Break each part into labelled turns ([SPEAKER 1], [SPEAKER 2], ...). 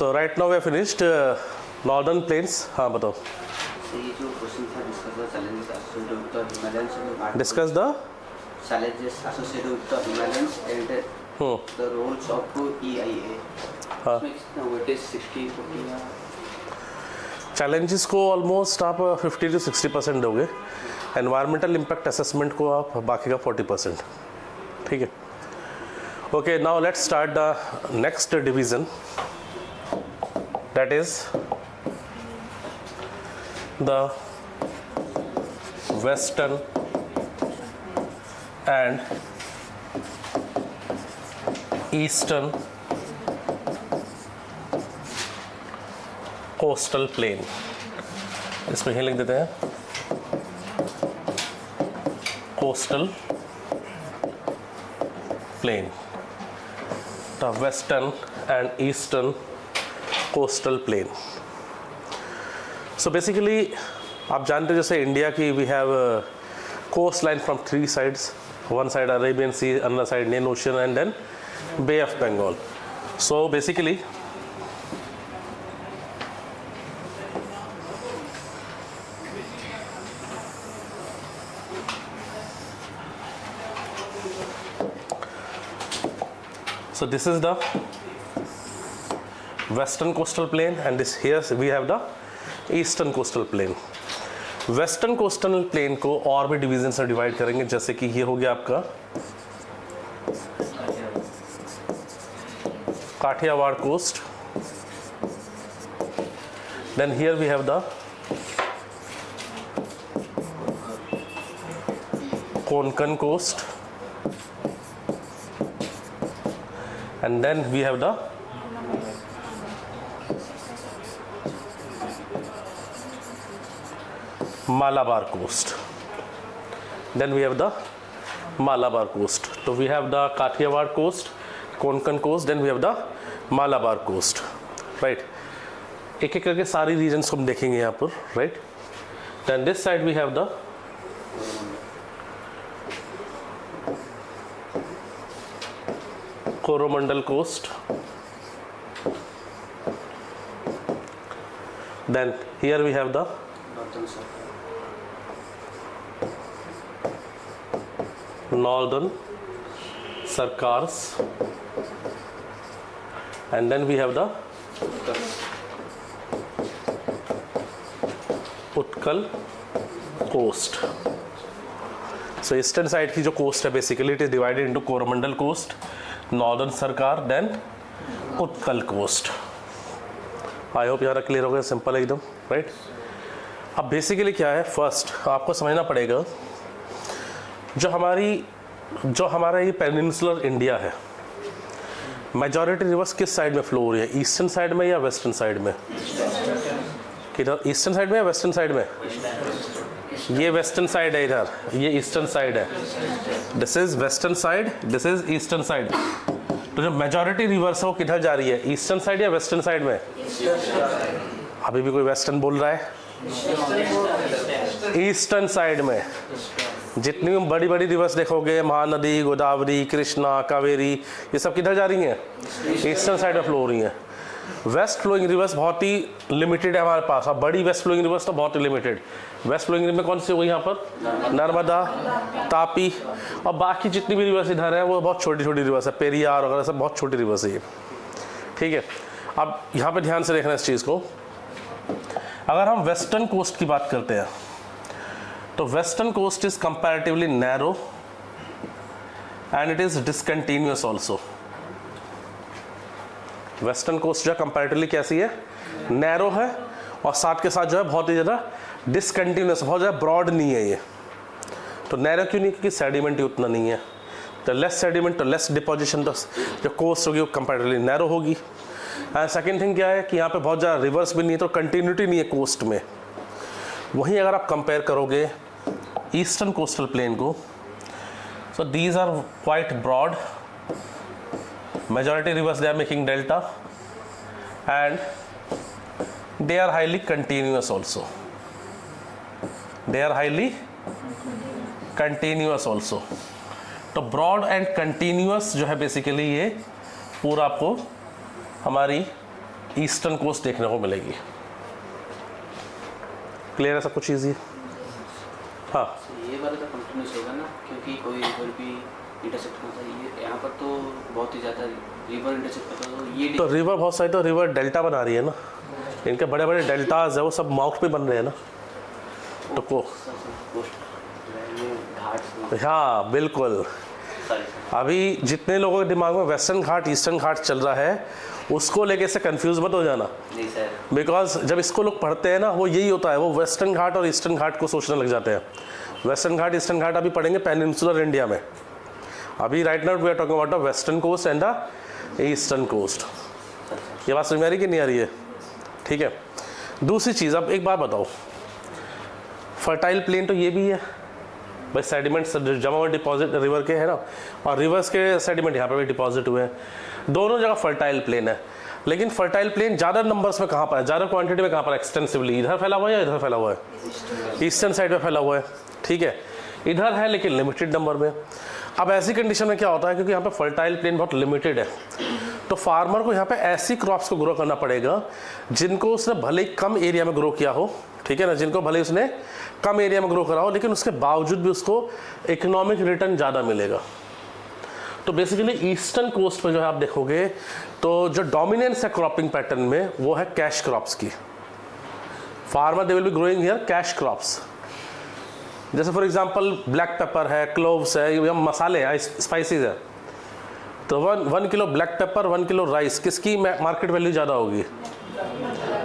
[SPEAKER 1] So right now we have finished northern plains. हाँ बताओ.
[SPEAKER 2] ये जो क्वेश्चन था
[SPEAKER 1] Discuss the
[SPEAKER 2] challenges associated with the Himalayans and the roles of EIA.
[SPEAKER 1] हाँ.
[SPEAKER 2] What is 60-40 या
[SPEAKER 1] challenges को ऑलमोस्ट आप 50 to 60% दोगे. एनवायरमेंटल इम्पैक्ट असेसमेंट को आप बाकी का 40%. ठीक है. Okay, now let's start the next division, that is the western and eastern coastal plain. इसमें ही लिख देते हैं coastal plain, the western and eastern coastal plain. So basically आप जानते हो जैसे इंडिया की we have coast line from 3 sides. One side Arabian Sea, another side Indian Ocean and then Bay of Bengal. So basically so this is the western coastal plain and this here we have the eastern coastal plain. Western coastal plain को और भी division से divide करेंगे, जैसे कि ये हो गया आपका Kathiawar coast, then here we have the Konkan coast, and then we have the Malabar coast. Then we have the Malabar coast. So we have the Kathiawar coast, Konkan coast, then we have the Malabar coast. Right? एक एक करके सारी regions को हम देखेंगे यहाँ पर. Right? Then this side we have the Coromandel coast. Then here we have the Northern Sarkars, and then we have the Utkal coast. So eastern side की जो coast है basically it is divided into Coromandel coast, northern Sarkar, then Utkal coast. I hope यार clear हो गया, simple एकदम. Right. अब basically क्या है, फर्स्ट आपको समझना पड़ेगा जो हमारा ये पेनिनसुलर इंडिया है, मेजॉरिटी रिवर्स किस साइड में फ्लो हो रही है, ईस्टर्न साइड में या वेस्टर्न साइड में? किधर, ईस्टर्न साइड में या वेस्टर्न साइड में? ये वेस्टर्न साइड है, इधर ये ईस्टर्न साइड है. This is western side, this is eastern side. तो जो मेजॉरिटी रिवर्स है वो किधर जा रही है, ईस्टर्न साइड या वेस्टर्न साइड में? अभी भी कोई वेस्टर्न बोल रहा है? ईस्टर्न साइड में. जितनी भी बड़ी बड़ी रिवर्स देखोगे, महानदी, गोदावरी, कृष्णा, कावेरी, ये सब किधर जा रही हैं? ईस्टर्न साइड में फ्लो हो रही हैं. वेस्ट फ्लोइंग रिवर्स बहुत ही लिमिटेड है हमारे पास. अब बड़ी वेस्ट फ्लोइंग रिवर्स तो बहुत ही लिमिटेड. वेस्ट फ्लोइंग रिवर में कौन सी हुई यहाँ पर? नर्मदा, तापी, और बाकी जितनी भी रिवर्स इधर है वो बहुत छोटी छोटी रिवर्स है. पेरियार वगैरह सब बहुत छोटी रिवर्स है ये. ठीक है. अब यहाँ पे ध्यान से देखना इस चीज़ को. अगर हम वेस्टर्न कोस्ट की बात करते हैं तो western coast is comparatively narrow and it is discontinuous also. Western coast जो है कंपैरेटिवली कैसी है? नैरो है, और साथ के साथ जो है बहुत ही ज़्यादा डिसकंटिन्यूअस, बहुत ज़्यादा ब्रॉड नहीं है ये. तो नैरो क्यों नहीं? क्योंकि सेडिमेंट ही उतना नहीं है. तो लेस सेडिमेंट तो लेस डिपोजिशन, तो जो कोस्ट होगी वो कंपैरेटिवली नैरो होगी. एंड सेकेंड थिंग क्या है कि यहाँ पे बहुत ज़्यादा रिवर्स भी नहीं है, तो कंटिन्यूटी नहीं है कोस्ट में. वहीं अगर आप कंपेयर करोगे ईस्टर्न कोस्टल प्लेन को, so these are quite broad, majority rivers they are making delta, and they are highly continuous also. They are highly continuous also. तो ब्रॉड एंड कंटिन्यूअस जो है बेसिकली ये पूरा आपको हमारी ईस्टर्न कोस्ट देखने को मिलेगी। क्लियर है सब कुछ चीज़? हाँ,
[SPEAKER 2] ये वाला तो कंटिन्यूस होगा ना, क्योंकि कोई रिवर भी इंटरसेक्ट करता है। ये यहाँ पर तो बहुत ही ज़्यादा रिवर इंटरसेक्ट करता है, तो ये
[SPEAKER 1] तो रिवर बहुत सारी तो रिवर डेल्टा बना रही है ना, इनके बड़े बड़े डेल्टाज है वो सब माउथ पे बन रहे हैं ना, तो को
[SPEAKER 2] घाट।
[SPEAKER 1] हाँ बिल्कुल। अभी जितने लोगों के दिमाग में वेस्टर्न घाट ईस्टर्न घाट चल रहा है उसको लेके से कंफ्यूज मत हो जाना,
[SPEAKER 2] नहीं सर।
[SPEAKER 1] बिकॉज जब इसको लोग पढ़ते हैं ना वो यही होता है, वो वेस्टर्न घाट और ईस्टर्न घाट को सोचने लग जाते हैं। वेस्टर्न घाट ईस्टर्न घाट अभी पढ़ेंगे पेनिनसुलर इंडिया में। अभी right now we are talking about the western coast and the eastern coast. ये बात समझ में आ रही कि नहीं आ रही है? ठीक है। दूसरी चीज़, अब एक बात बताओ, फर्टाइल प्लेन तो ये भी है भाई, सेडिमेंट्स जमा हुए डिपॉजिट रिवर के है ना, और रिवर्स के सेडिमेंट यहाँ पर भी डिपॉजिट हुए हैं। दोनों जगह फर्टाइल प्लेन है, लेकिन फर्टाइल प्लेन ज़्यादा नंबर्स में कहाँ पर है, ज़्यादा क्वांटिटी में कहाँ पर? एक्सटेंसिवली इधर फैला हुआ है या इधर फैला हुआ है? ईस्टर्न साइड में फैला हुआ है, ठीक है। इधर है लेकिन लिमिटेड नंबर में। अब ऐसी कंडीशन में क्या होता है, क्योंकि यहाँ पे फर्टाइल प्लेन बहुत लिमिटेड है, तो फार्मर को यहाँ पे ऐसी क्रॉप्स को ग्रो करना पड़ेगा जिनको उसने भले ही कम एरिया में ग्रो किया हो, ठीक है ना, जिनको भले उसने कम एरिया में ग्रो करा हो, लेकिन उसके बावजूद भी उसको इकोनॉमिक रिटर्न ज़्यादा मिलेगा। तो बेसिकली ईस्टर्न कोस्ट पर जो है आप देखोगे तो जो डोमिनेंस है क्रॉपिंग पैटर्न में वो है कैश क्रॉप्स की। Farmer they will be growing here cash crops, जैसे फॉर एग्जांपल ब्लैक पेपर है, क्लोव्स है, ये मसाले हैं, स्पाइसेस है। तो one kilo black pepper 1 kilo rice, किसकी मार्केट वैल्यू ज़्यादा होगी?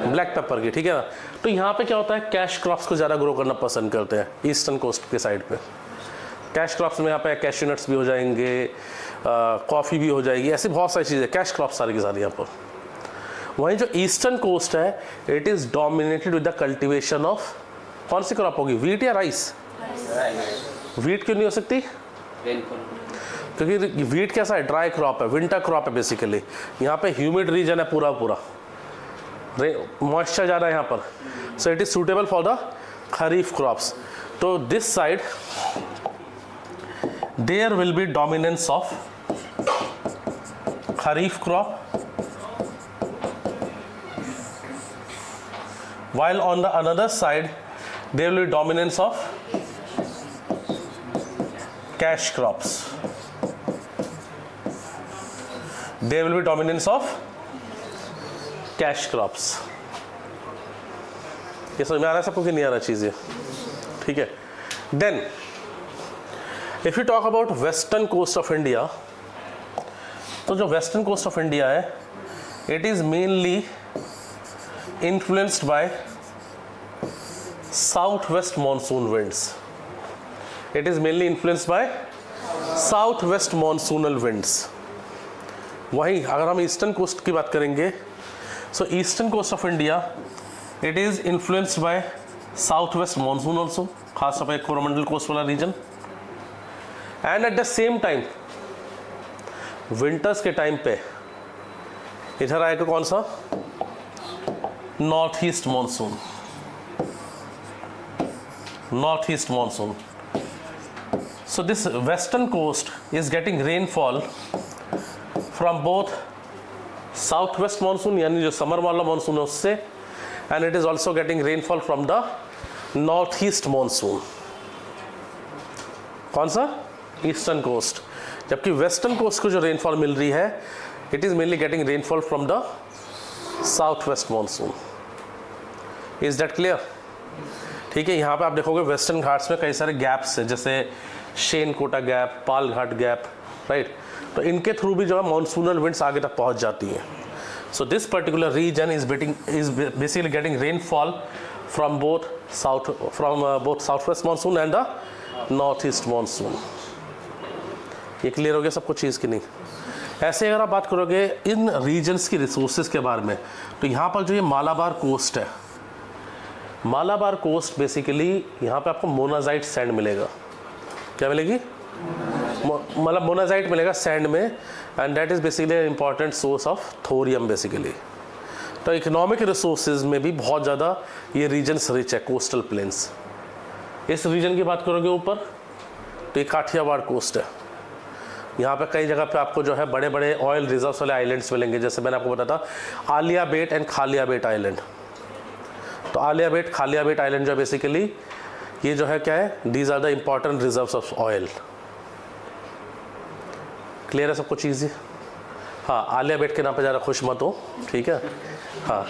[SPEAKER 1] ब्लैक पेपर की, ठीक है ना। तो यहाँ पे क्या होता है, कैश क्रॉप्स को ज़्यादा ग्रो करना पसंद करते हैं ईस्टर्न कोस्ट के साइड पे। कैश क्रॉप्स में यहाँ पे कैश्यू नट्स भी हो जाएंगे, कॉफ़ी भी हो जाएगी, ऐसी बहुत सारी चीज़ें, कैश क्रॉप्स सारी की सारी यहाँ पर। वहीं जो ईस्टर्न कोस्ट है it is dominated with the cultivation of, कौन सी क्रॉप होगी, वीट या राइस? वीट क्यों नहीं हो सकती? क्योंकि वीट कैसा है, ड्राई क्रॉप है, विंटर क्रॉप है बेसिकली। यहाँ पे ह्यूमिड रीजन है पूरा पूरा, मॉइस्चर ज़्यादा है यहाँ पर, so it is suitable for the kharif crops. तो this side there will be dominance of kharif crop, while on the another side there will be dominance of cash crops. There will be dominance of cash crops. ये समझ में आ रहा है सबको कि नहीं आ रहा चीज़ें? ठीक है। Then if you talk about western coast of India, तो जो western coast of India है it is mainly influenced by southwest monsoon winds. It is mainly influenced by southwest monsoonal winds. वहीं अगर हम ईस्टर्न कोस्ट की बात करेंगे, so eastern coast of India it is influenced by southwest monsoon also, खास तौर पर कोरोमंडल कोस्ट वाला region. And at the same time winters के टाइम पे इधर आएगा कौन सा, north east monsoon. North east monsoon, so this western coast is getting rainfall from both southwest monsoon यानी जो समर वाला मॉनसून है उससे, and it is also getting rainfall from the northeast monsoon। कौन सा, ईस्टर्न कोस्ट। जबकि western coast को जो रेनफॉल मिल रही है it is mainly getting rainfall from the south-waste monsoon. Is that clear? ठीक है। यहाँ पे आप देखोगे वेस्टर्न घाट्स में कई सारे गैप्स हैं, जैसे शेनकोटा गैप, पाल घाट गैप, राइट। तो इनके थ्रू भी जो है मॉनसूनल विंड्स आगे तक पहुँच जाती हैं। So this particular region is basically getting rainfall from both south west monsoon and the north east monsoon. ये क्लियर हो गया सबको चीज़ की नहीं? ऐसे अगर आप बात करोगे इन रीजन्स की रिसोर्सेज के बारे में, तो यहाँ पर जो ये मालाबार कोस्ट है, मालाबार कोस्ट बेसिकली यहाँ पे आपको मोनाजाइट सैंड मिलेगा। क्या मिलेगी? मतलब मोनाजाइट मिलेगा सैंड में, and that is basically important source of thorium basically. तो इकोनॉमिक रिसोर्सेज में भी बहुत ज़्यादा ये रीजन्स रिच है, कोस्टल प्लेन्स। इस रीजन की बात करोगे ऊपर तो ये काठियावाड़ कोस्ट है। यहाँ पे कई जगह पे आपको जो है बड़े बड़े ऑयल रिजर्व्स वाले आइलैंड्स मिलेंगे, जैसे मैंने आपको बताया था आलिया बेट एंड खालिया बेट आइलैंड। तो आलिया बेट खालिया बेट आइलैंड जो है बेसिकली ये जो है क्या है, these are the important reserves of oil. Clear है सबको चीज़? हाँ, आलिया बेट के नाम पे ज़्यादा खुश मत हो, ठीक है। हाँ